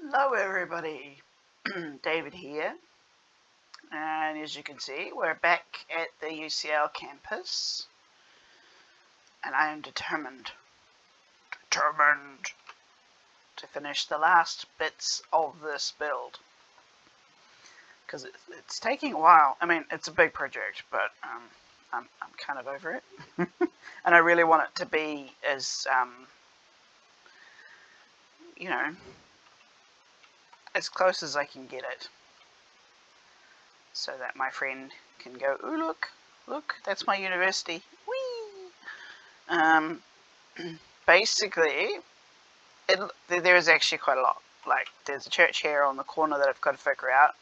Hello everybody, David here, and as you can see we're back at the UCL campus, and I am determined to finish the last bits of this build, because it's taking a while. I mean, it's a big project, but I'm kind of over it, and I really want it to be as, you know, as close as I can get it, so that my friend can go, "Ooh, look, that's my university." Whee! Basically, there is actually quite a lot. Like, there's a church here on the corner that I've got to figure out.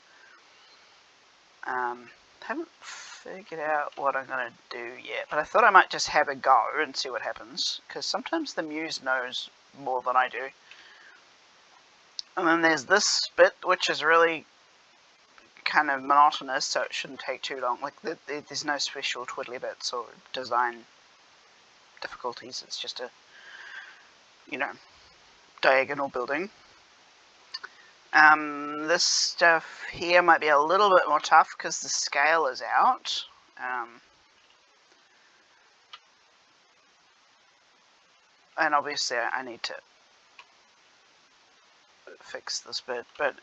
Haven't figured out what I'm going to do yet, but I thought I might just have a go and see what happens, because sometimes the muse knows more than I do. And then there's this bit, which is really kind of monotonous, so it shouldn't take too long. Like, there's no special twiddly bits or design difficulties. It's just a, diagonal building. This stuff here might be a little bit more tough because the scale is out. And obviously I need to fix this bit, but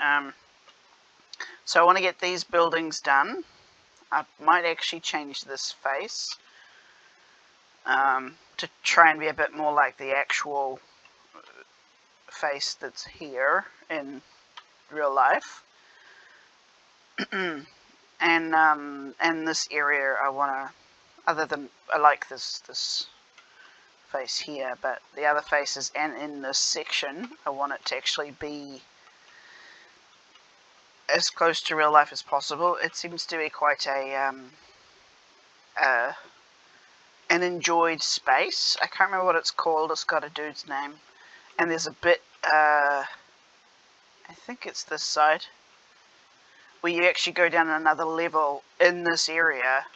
so I want to get these buildings done. I might actually change this face to try and be a bit more like the actual face that's here in real life. And this area I want to, I like this face here, but the other faces and in this section I want it to actually be as close to real life as possible. It seems to be quite an enjoyed space. I can't remember what it's called. It's got a dude's name, and there's a bit, I think it's this side, where you actually go down another level in this area.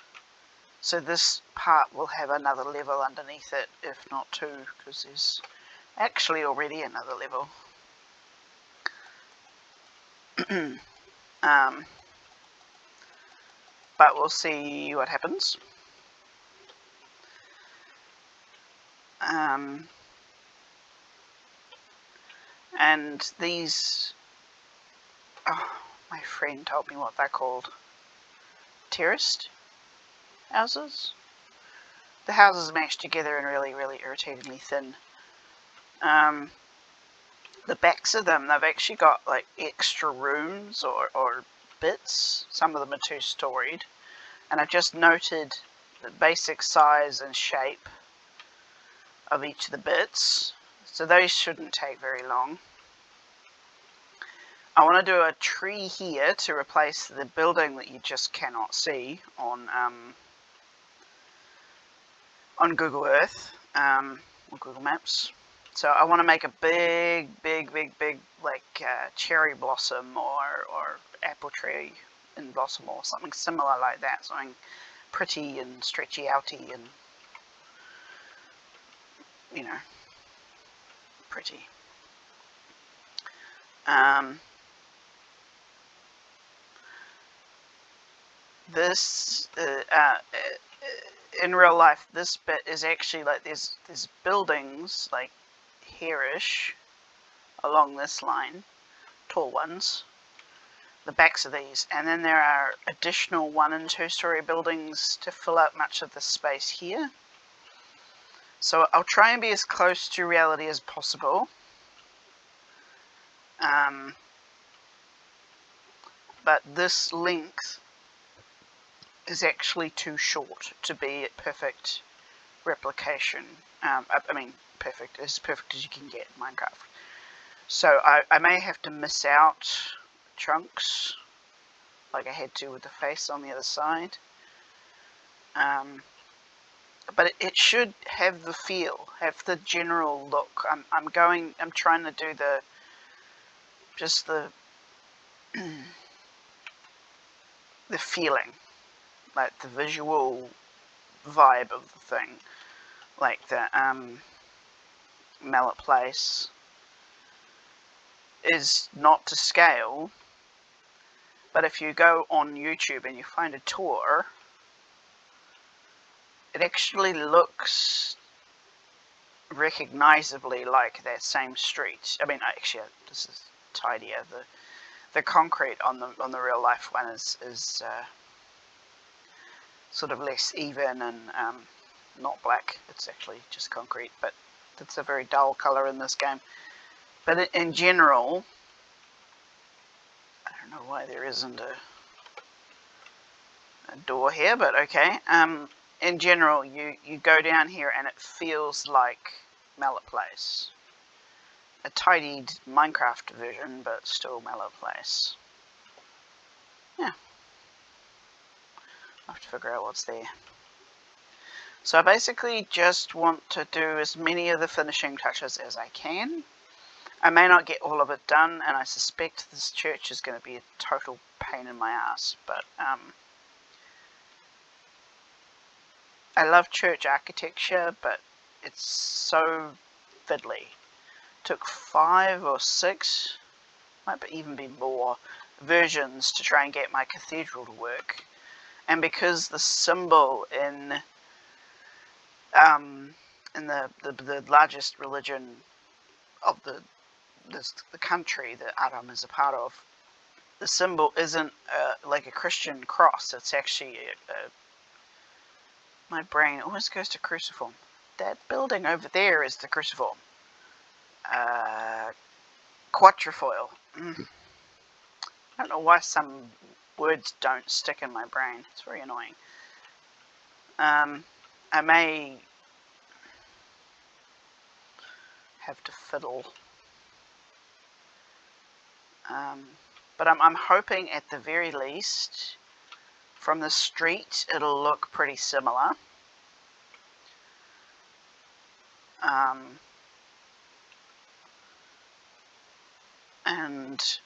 So this part will have another level underneath it, if not two, because there's actually already another level. But we'll see what happens. And these, my friend told me what they're called. Terraced houses. The houses mashed together and really, really irritatingly thin. The backs of them, they've actually got like extra rooms or bits. Some of them are two-storied, and I've just noted the basic size and shape of each of the bits, so those shouldn't take very long. I want to do a tree here to replace the building that you just cannot see on Google Earth or Google Maps. So I want to make a big like cherry blossom or apple tree in blossom or something similar like that. Something pretty and stretchy outy and, pretty. This in real life, this bit is actually like there's buildings like here-ish along this line, tall ones, the backs of these, and then there are additional 1- and 2-story buildings to fill up much of the space here. So I'll try and be as close to reality as possible. But this length is actually too short to be at perfect replication. I mean, perfect, as perfect as you can get in Minecraft. So I may have to miss out chunks, like I had to with the face on the other side. But it should have the feel, have the general look. I'm trying to do the the feeling, like the visual vibe of the thing, like the Mallet Place is not to scale, but if you go on YouTube and you find a tour, it actually looks recognizably like that same street. I mean, actually, this is tidier. The concrete on the real life one is sort of less even and not black. It's actually just concrete, but it's a very dull color in this game. But in general, I don't know why there isn't a door here, but okay. In general, you go down here and it feels like Mallet Place. A tidied Minecraft version, but still Mallet Place. Yeah. I have to figure out what's there. So I basically just want to do as many of the finishing touches as I can. I may not get all of it done, and I suspect this church is going to be a total pain in my ass, but I love church architecture, but it's so fiddly. Took 5 or 6, might even be more, versions to try and get my cathedral to work. And because the symbol in the largest religion of the country that Aram is a part of, the symbol isn't like a Christian cross. It's actually my brain always goes to cruciform. That building over there is the cruciform. Quatrefoil. I don't know why some words don't stick in my brain. It's very annoying. I may have to fiddle. But I'm hoping at the very least from the street it'll look pretty similar. And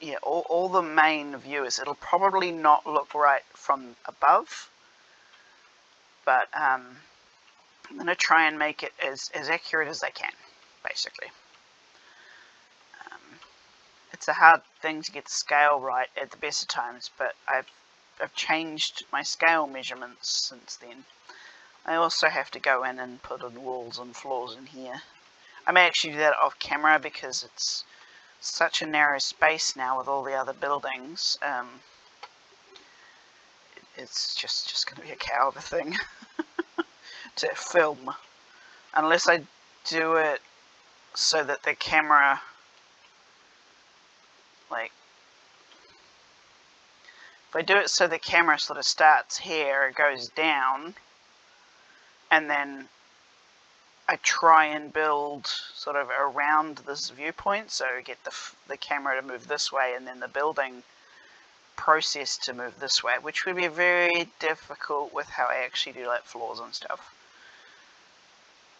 yeah, all the main views, it'll probably not look right from above, but I'm going to try and make it as accurate as I can, basically. It's a hard thing to get the scale right at the best of times, but I've changed my scale measurements since then. I also have to go in and put in walls and floors in here. I may actually do that off camera because it's such a narrow space now with all the other buildings. It's just going to be a cow of a thing to film, unless I do it so that the camera, like, if I do it so the camera sort of starts here, goes down, and then I try and build sort of around this viewpoint, so get the camera to move this way and then the building process to move this way, which would be very difficult with how I actually do like floors and stuff.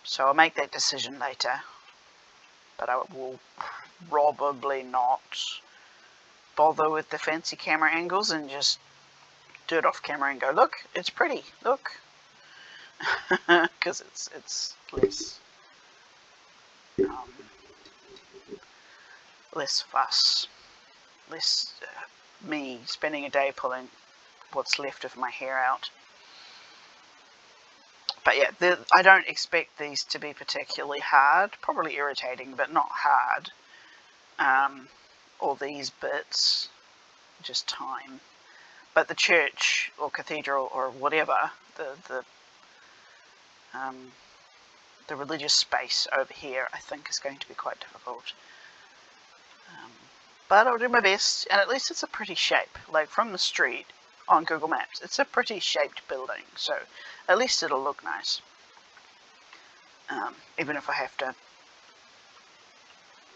So I'll make that decision later, but I will probably not bother with the fancy camera angles and just do it off camera and go, look, it's pretty, look. Because it's less fuss, less me spending a day pulling what's left of my hair out. But yeah, I don't expect these to be particularly hard, probably irritating, but not hard. All these bits, just time. But the church or cathedral or whatever, the religious space over here, I think is going to be quite difficult. But I'll do my best, and at least it's a pretty shape. Like from the street on Google Maps, it's a pretty shaped building, so at least it'll look nice. Even if I have to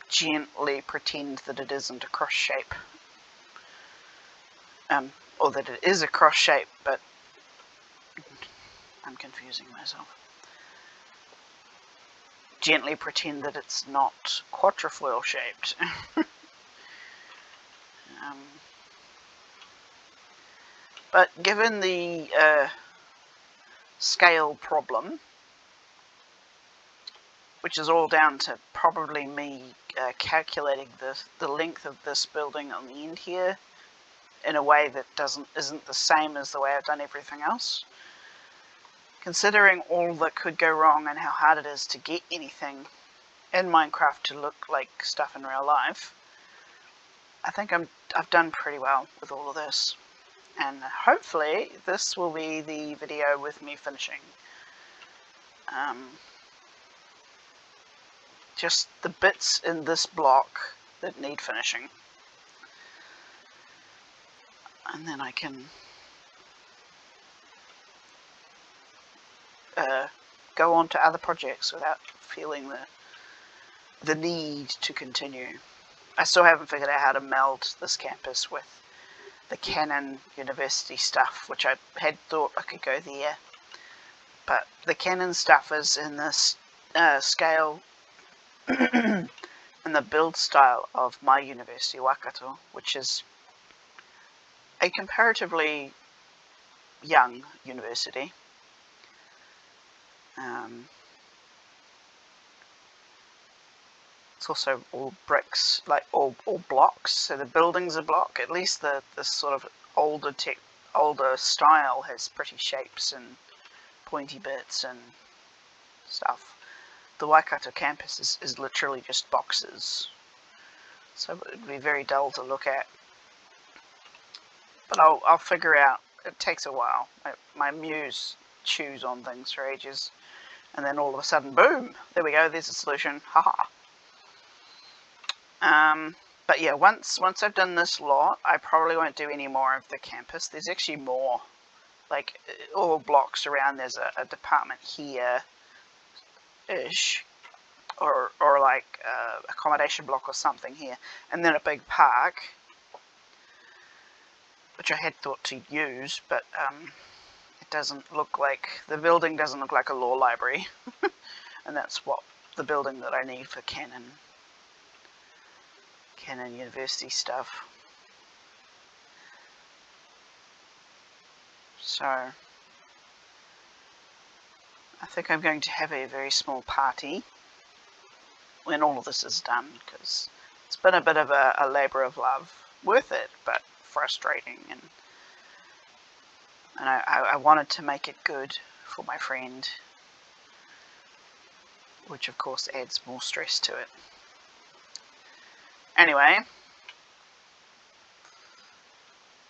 gently pretend that it isn't a cross shape. Or that it is a cross shape, but I'm confusing myself. Gently pretend that it's not quatrefoil shaped. But given the scale problem, which is all down to probably me calculating the length of this building on the end here in a way that isn't the same as the way I've done everything else. Considering all that could go wrong and how hard it is to get anything in Minecraft to look like stuff in real life, I think I've done pretty well with all of this. And hopefully this will be the video with me finishing. Just the bits in this block that need finishing. And then I can go on to other projects without feeling the need to continue. I still haven't figured out how to meld this campus with the Canon University stuff, which I had thought I could go there. But the Canon stuff is in this scale and the build style of my university, Waikato, which is a comparatively young university. It's also all bricks, like all blocks, so the building's a block. At least the sort of older style has pretty shapes and pointy bits and stuff. The Waikato campus is literally just boxes, so it would be very dull to look at. But I'll figure out. It takes a while. My muse chews on things for ages, and then all of a sudden, boom! There we go. There's a solution. Haha. But yeah, once I've done this lot, I probably won't do any more of the campus. There's actually more, like all blocks around. There's a department here, ish, or like accommodation block or something here, and then a big park, which I had thought to use, but it doesn't look like, the building doesn't look like a law library, and that's what the building that I need for Canon University stuff. So I think I'm going to have a very small party when all of this is done, because it's been a bit of a labour of love. Worth it, but frustrating, and I wanted to make it good for my friend, which of course adds more stress to it. Anyway,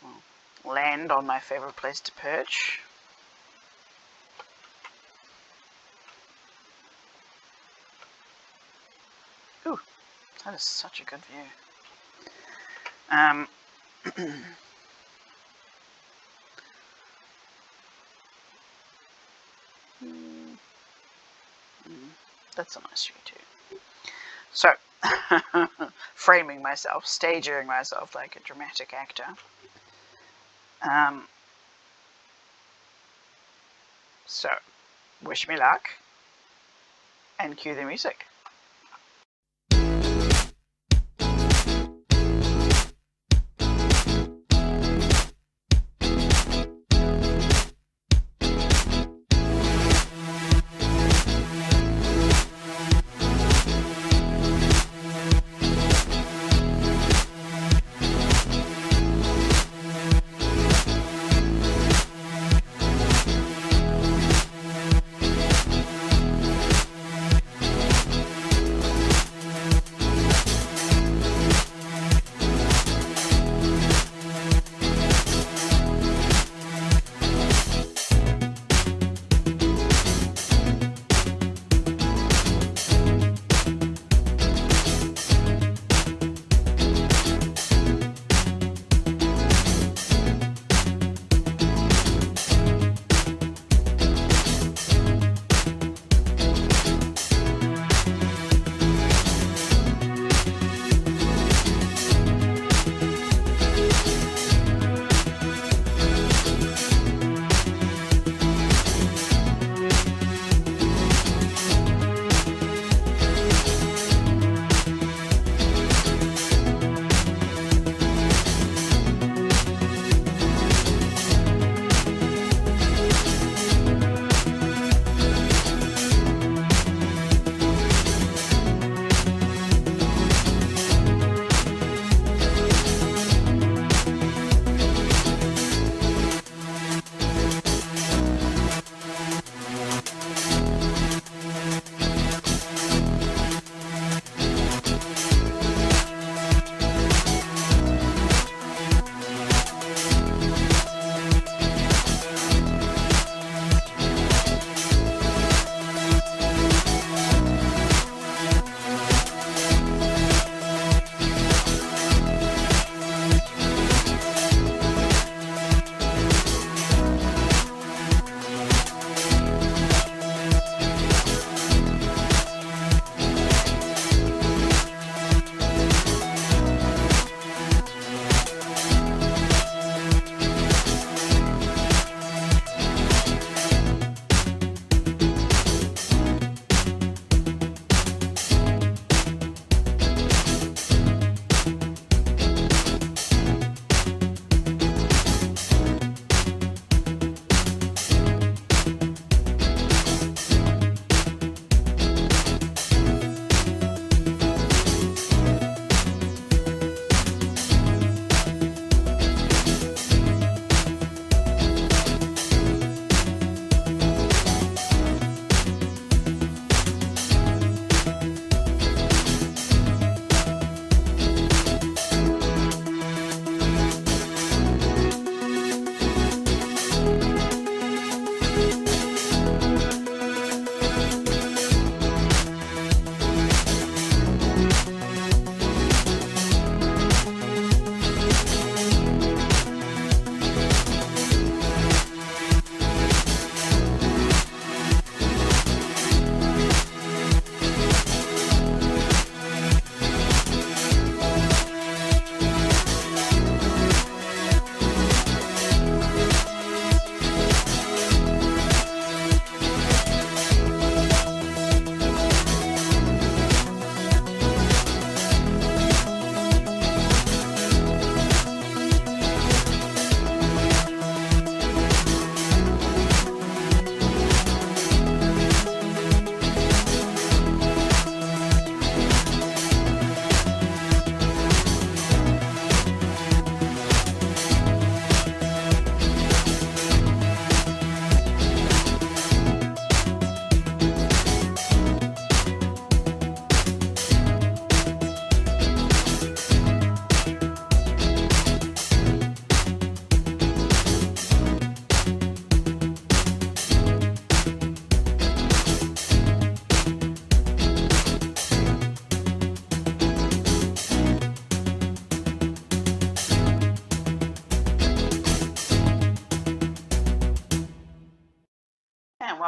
we'll land on my favourite place to perch. Ooh, that is such a good view. That's a nice view too. So, framing myself, staging myself like a dramatic actor. So, wish me luck, and cue the music.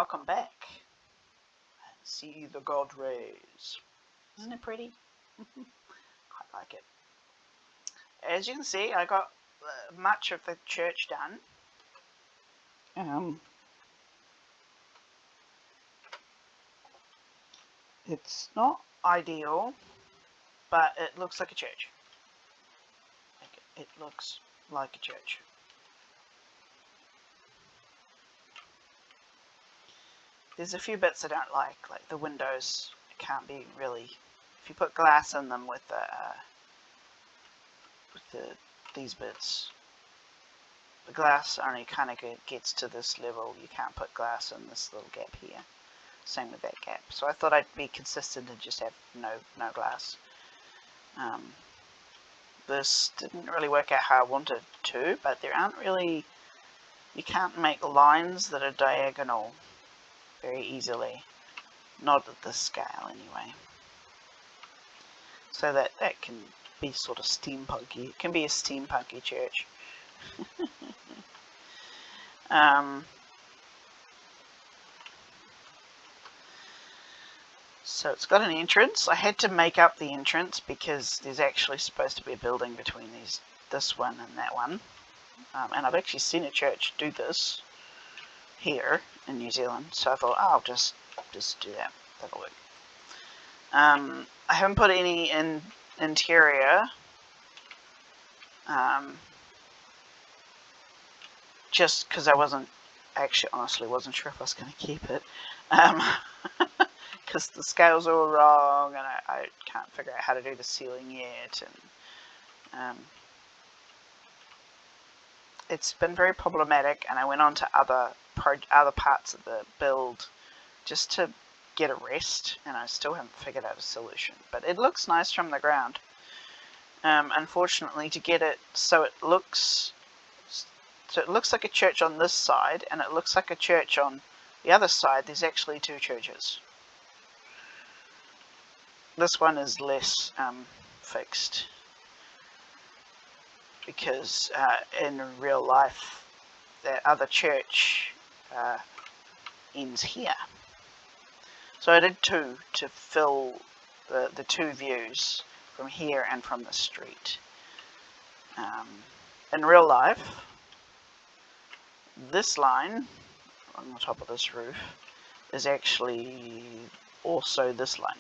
welcome back. See the God rays. Isn't it pretty? Quite like it. As you can see, I got much of the church done. It's not ideal, but it looks like a church. It looks like a church. There's a few bits I don't like the windows. It can't be really. If you put glass in them with these bits, the glass only kind of gets to this level. You can't put glass in this little gap here. Same with that gap. So I thought I'd be consistent and just have no glass. This didn't really work out how I wanted to, but there aren't really. You can't make lines that are diagonal very easily. Not at this scale anyway. So that can be sort of steampunky. It can be a steampunky church. So it's got an entrance. I had to make up the entrance because there's actually supposed to be a building between this one and that one. And I've actually seen a church do this here in New Zealand, so I thought, oh, I'll just do that. That'll work. I haven't put any interior. Just because I honestly wasn't sure if I was going to keep it. Because the scales are all wrong, and I can't figure out how to do the ceiling yet, and it's been very problematic. And I went on to other parts of the build just to get a rest, and I still haven't figured out a solution. But it looks nice from the ground. Unfortunately, to get it so it looks like a church on this side, and it looks like a church on the other side. There's actually two churches. This one is less fixed because in real life that other church ends here. So I did two to fill the two views from here and from the street. In real life, this line on the top of this roof is actually also this line.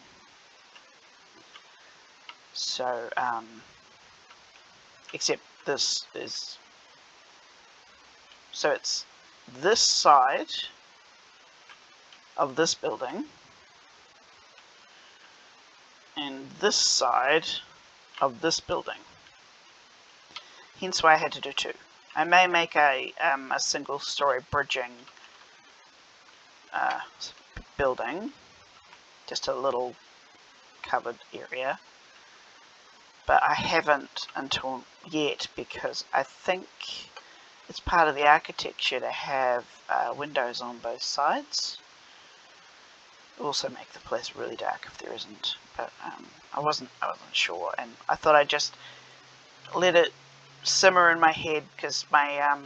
So, except this is, so it's this side of this building and this side of this building. Hence why I had to do two. I may make a single story bridging building, just a little covered area, but I haven't until yet because I think it's part of the architecture to have windows on both sides. It'll also make the place really dark if there isn't, but I wasn't sure, and I thought I'd just let it simmer in my head because my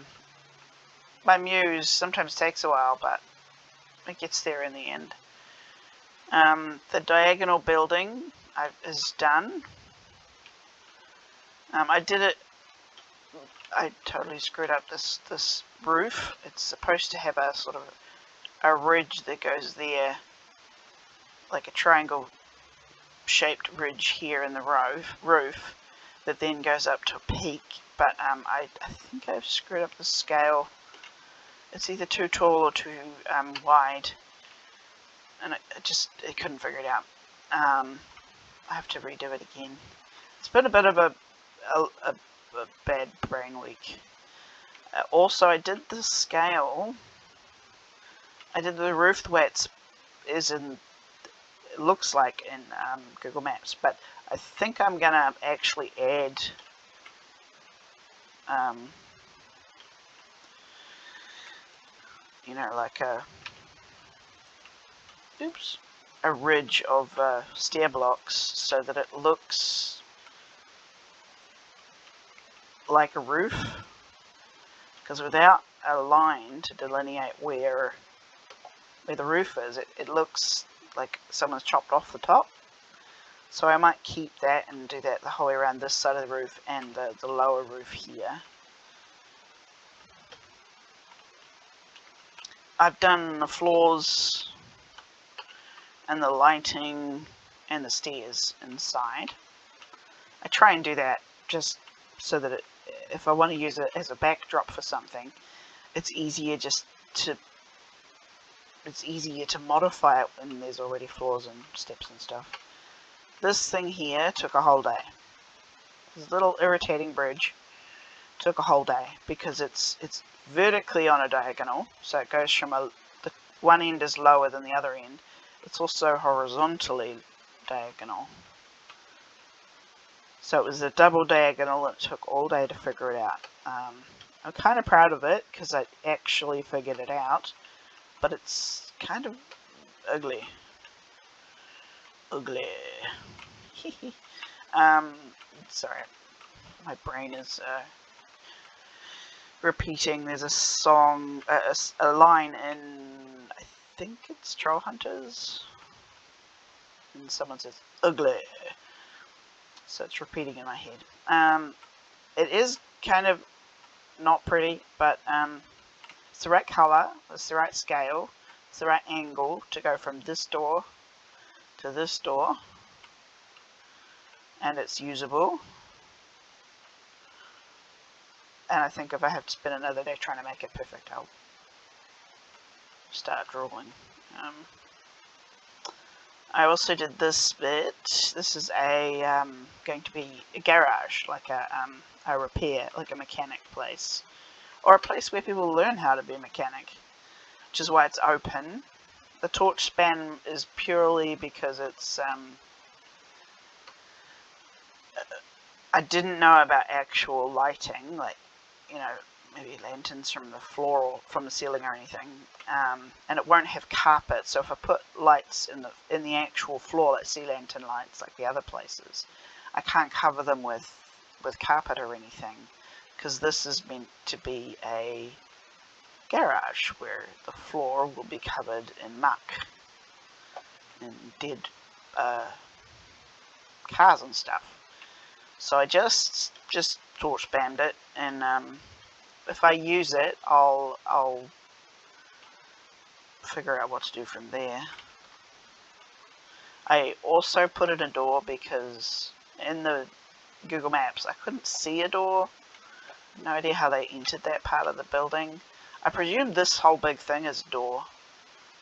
muse sometimes takes a while, but it gets there in the end. The diagonal building is done. I totally screwed up this roof. It's supposed to have a sort of a ridge that goes there, like a triangle shaped ridge here in the roof that then goes up to a peak, but I think I've screwed up the scale. It's either too tall or too wide, and it couldn't figure it out. I have to redo it again. It's been a bit of a bad brain week. Also, I did the scale. I did the roof the way it looks like in Google Maps, but I think I'm gonna actually add like a ridge of stair blocks so that it looks like a roof, because without a line to delineate where where the roof is, it looks like someone's chopped off the top. So I might keep that and do that the whole way around this side of the roof and the lower roof here. I've done the floors and the lighting and the stairs inside. I try and do that just so that if I want to use it as a backdrop for something, it's easier to modify it when there's already floors and steps and stuff. This thing here took a whole day. This little irritating bridge took a whole day because it's vertically on a diagonal, so it goes from the one end is lower than the other end. It's also horizontally diagonal. So it was a double diagonal and it took all day to figure it out. I'm kind of proud of it because I actually figured it out, but it's kind of ugly. Sorry, my brain is repeating. There's a song, a line in, I think it's Troll Hunters, and someone says ugly, so it's repeating in my head. It is kind of not pretty, but it's the right colour, it's the right scale, it's the right angle to go from this door to this door, and it's usable. And I think if I have to spend another day trying to make it perfect, I'll start drawing. I also did this bit. This is going to be a garage, like a repair, like a mechanic place, or a place where people learn how to be a mechanic, which is why it's open. The torch span is purely because it's I didn't know about actual lighting, like, you know, maybe lanterns from the floor or from the ceiling or anything, and it won't have carpet. So if I put lights in the actual floor, like sea lantern lights, like the other places, I can't cover them with carpet or anything, because this is meant to be a garage where the floor will be covered in muck and dead cars and stuff. So I just torch spammed it, and if I use it, I'll figure out what to do from there. I also put in a door because in the Google Maps I couldn't see a door. No idea how they entered that part of the building. I presume this whole big thing is a door,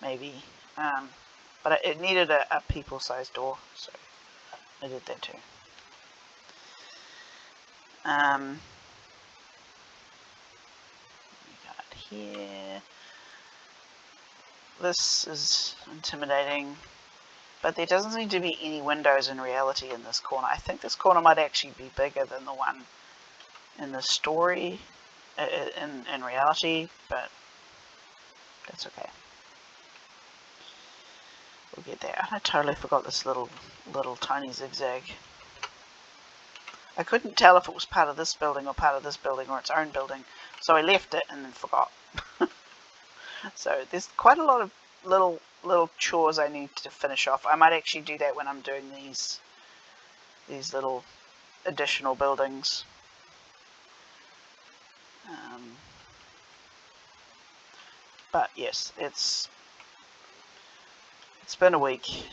maybe, but it needed a people-sized door, so I did that too. We got here. This is intimidating, but there doesn't seem to be any windows in reality in this corner. I think this corner might actually be bigger than the one in the story in reality, but that's okay. We'll get there. I totally forgot this little tiny zigzag. I couldn't tell if it was part of this building or part of this building or its own building, so I left it and then forgot. So there's quite a lot of little chores I need to finish off. I might actually do that when I'm doing these little additional buildings. But yes, it's been a week,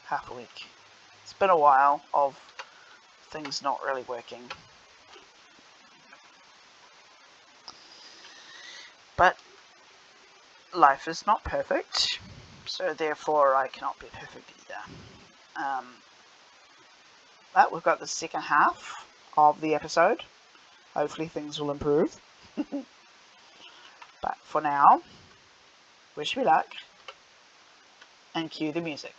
half a week. It's been a while of things not really working. But life is not perfect, so therefore I cannot be perfect either. But we've got the second half of the episode. Hopefully things will improve. But for now, wish me luck, and cue the music.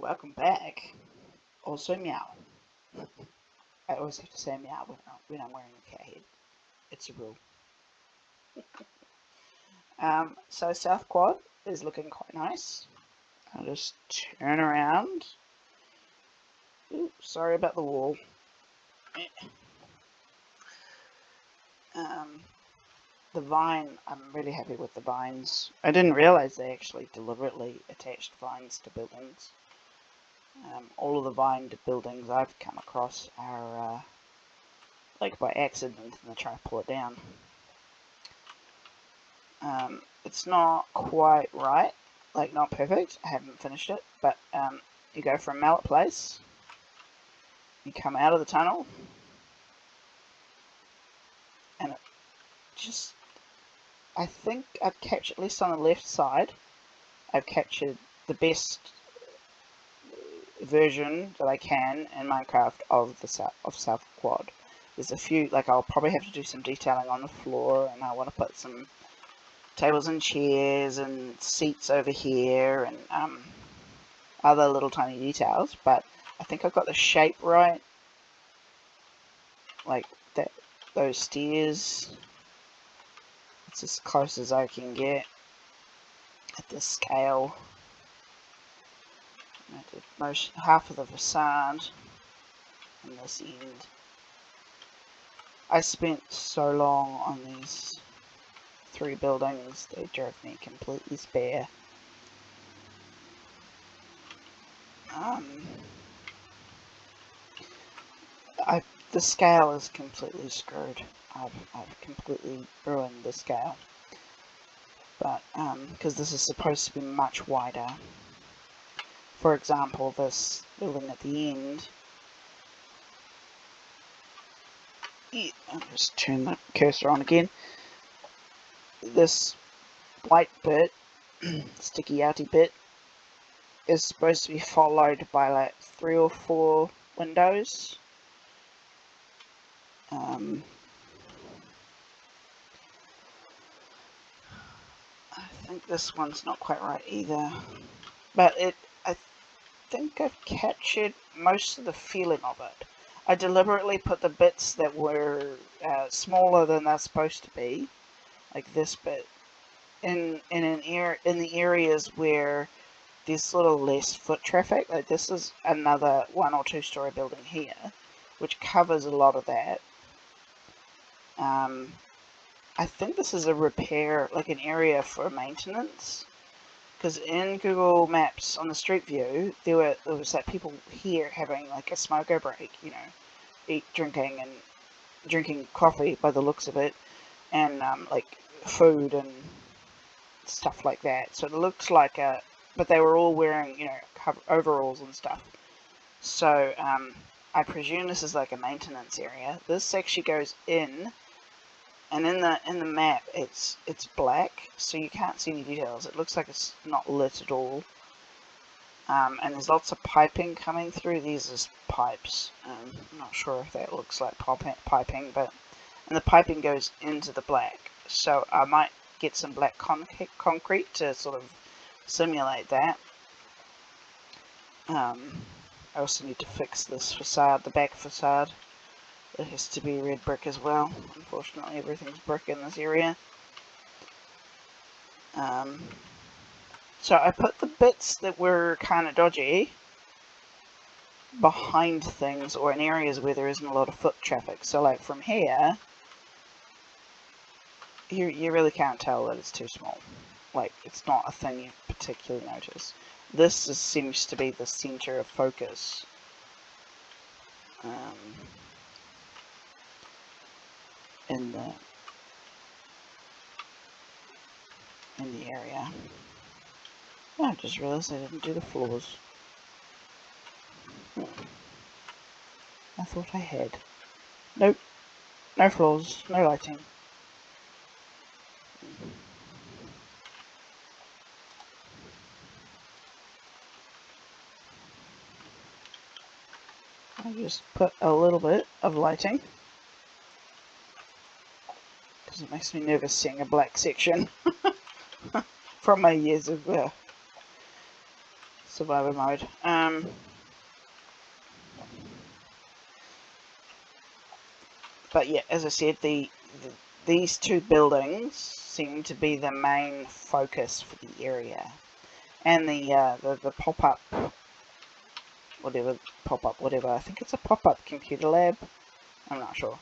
welcome back. Also meow. I always have to say meow when I'm wearing a cat head. It's a rule. So South Quad is looking quite nice. I'll just turn around. Ooh, sorry about the wall. The vine, I'm really happy with the vines. I didn't realise they actually deliberately attached vines to buildings. All of the vined buildings I've come across are like by accident, and they try to pull it down. It's not quite right, like not perfect. I haven't finished it, but you go from Mallet Place, you come out of the tunnel, and it just, I think I've captured, at least on the left side, I've captured the best version that I can in Minecraft of the South Quad. There's a few, like I'll probably have to do some detailing on the floor, and I want to put some tables and chairs and seats over here, and other little tiny details, but I think I've got the shape right, like that, those stairs. It's as close as I can get at this scale. I did half of the facade and this end. I spent so long on these 3 buildings, they drove me completely spare. The scale is completely screwed. I've completely ruined the scale. But because this is supposed to be much wider. For example, this building at the end. Yeah, I'll just turn the cursor on again. This white bit, sticky outy bit, is supposed to be followed by like 3 or 4 windows. I think this one's not quite right either, but I think I've captured most of the feeling of it. I deliberately put the bits that were smaller than they're supposed to be, like this bit, in the areas where there's sort of less foot traffic. Like this is another 1 or 2 story building here, which covers a lot of that. I think this is a repair, like an area for maintenance, because in Google Maps on the street view, there was like people here having like a smoker break, you know, drinking coffee by the looks of it, and like food and stuff like that. So it looks like but they were all wearing, you know, overalls and stuff. So I presume this is like a maintenance area. This actually goes in. And in the map, it's black, so you can't see any details. It looks like it's not lit at all. And there's lots of piping coming through. These are pipes. I'm not sure if that looks like piping, but and the piping goes into the black. So I might get some black concrete to sort of simulate that. I also need to fix this facade, the back facade. It has to be red brick as well. Unfortunately, everything's brick in this area. So I put the bits that were kind of dodgy behind things or in areas where there isn't a lot of foot traffic. So like from here, you really can't tell that it's too small. Like it's not a thing you particularly notice. This seems to be the center of focus. In the area. Oh, I just realized I didn't do the floors. I thought I had. Nope. No floors, no lighting. I just put a little bit of lighting because it makes me nervous seeing a black section from my years of survivor mode. But yeah, as I said, these two buildings seem to be the main focus for the area, and the pop-up, whatever. I think it's a pop-up computer lab. I'm not sure.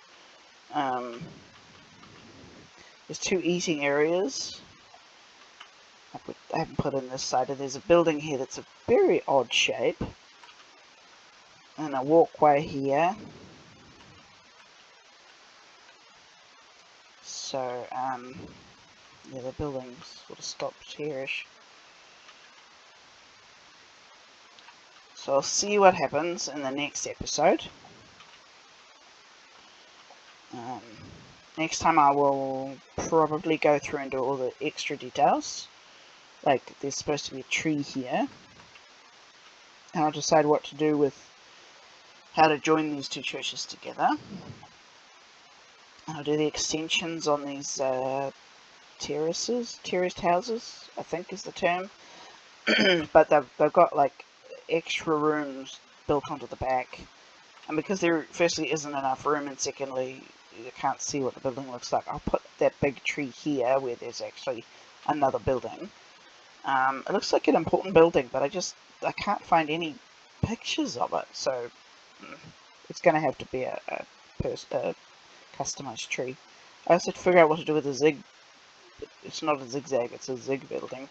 There's two eating areas. I haven't put in this side. There's a building here that's a very odd shape, and a walkway here. So, yeah, the building sort of stops here-ish. So I'll see what happens in the next episode. Next time I will probably go through and do all the extra details. Like, there's supposed to be a tree here. And I'll decide what to do with how to join these two churches together. And I'll do the extensions on these terraced houses, I think is the term. But they've got like extra rooms built onto the back. And because there firstly isn't enough room, and secondly you can't see what the building looks like, I'll put that big tree here where there's actually another building. It looks like an important building, but I can't find any pictures of it, so it's going to have to be a customized tree. I also have to figure out what to do with the zig. It's not a zigzag, it's a zig building.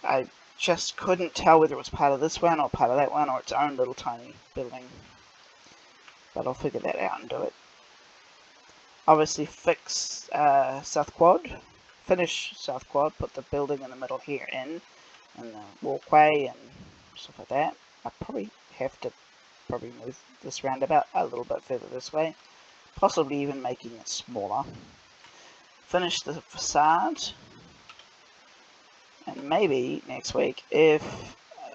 I just couldn't tell whether it was part of this one or part of that one or its own little tiny building. But I'll figure that out and do it. Obviously fix South Quad. Finish South Quad, put the building in the middle here in, and the walkway and stuff like that. I probably have to move this roundabout a little bit further this way, possibly even making it smaller. Finish the facade, and maybe next week, if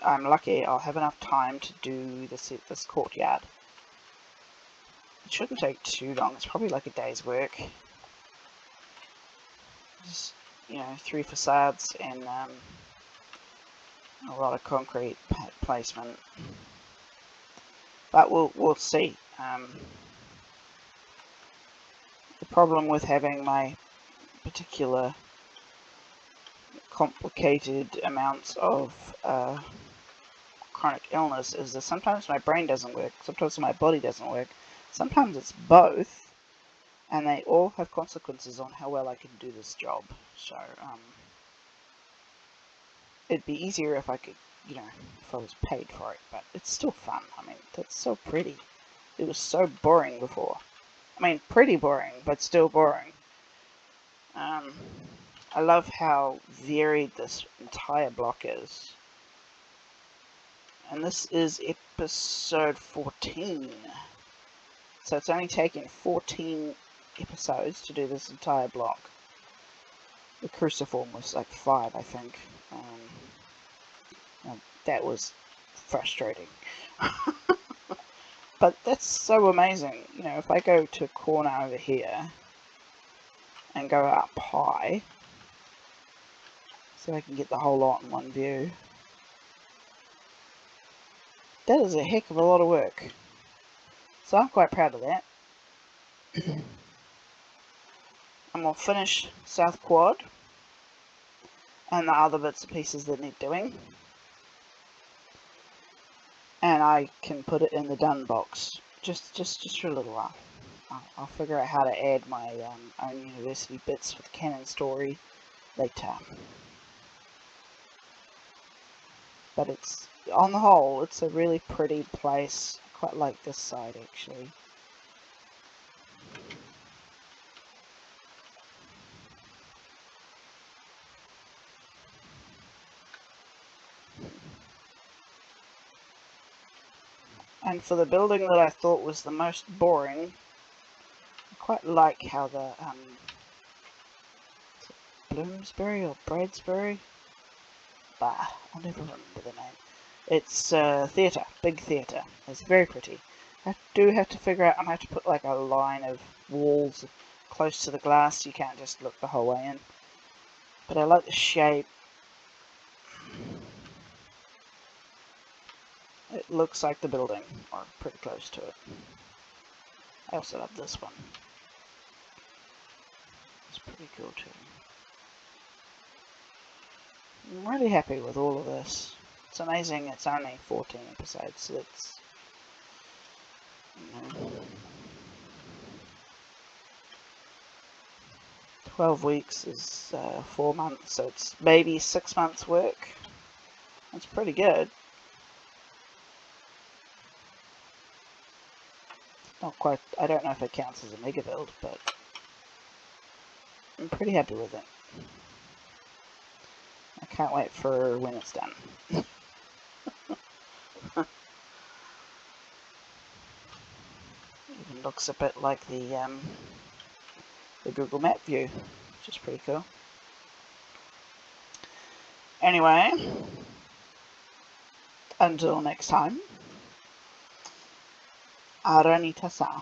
I'm lucky, I'll have enough time to do this courtyard. It shouldn't take too long. It's probably like a day's work. Just, 3 facades and a lot of concrete placement. But we'll see. The problem with having my particular complicated amounts of chronic illness is that sometimes my brain doesn't work, sometimes my body doesn't work, sometimes it's both. And they all have consequences on how well I can do this job. So, it'd be easier if I could, if I was paid for it. But it's still fun. I mean, that's so pretty. It was so boring before. I mean, pretty boring, but still boring. I love how varied this entire block is. And this is episode 14. So it's only taken 14 episodes to do this entire block. The cruciform was like 5, I think. That was frustrating. But that's so amazing. If I go to a corner over here and go up high, so I can get the whole lot in one view, that is a heck of a lot of work. So I'm quite proud of that. And we'll finish South Quad and the other bits and pieces that need doing. And I can put it in the done box just for a little while. I'll figure out how to add my own university bits with canon story later. But it's, on the whole, it's a really pretty place. I quite like this side actually. And for the building that I thought was the most boring, I quite like how the Bloomsbury or Bradbury? Bah, I'll never remember the name. It's theatre, big theatre. It's very pretty. I do have to figure out, I have to put like a line of walls close to the glass, you can't just look the whole way in. But I like the shape. It looks like the building, or pretty close to it. I also love this one. It's pretty cool too. I'm really happy with all of this. It's amazing it's only 14 episodes. It's, you know, 12 weeks is 4 months, so it's maybe 6 months work. That's pretty good. Not quite, I don't know if it counts as a mega build, but I'm pretty happy with it. I can't wait for when it's done. Even looks a bit like the Google Map view, which is pretty cool. Anyway, until next time, aranita sa.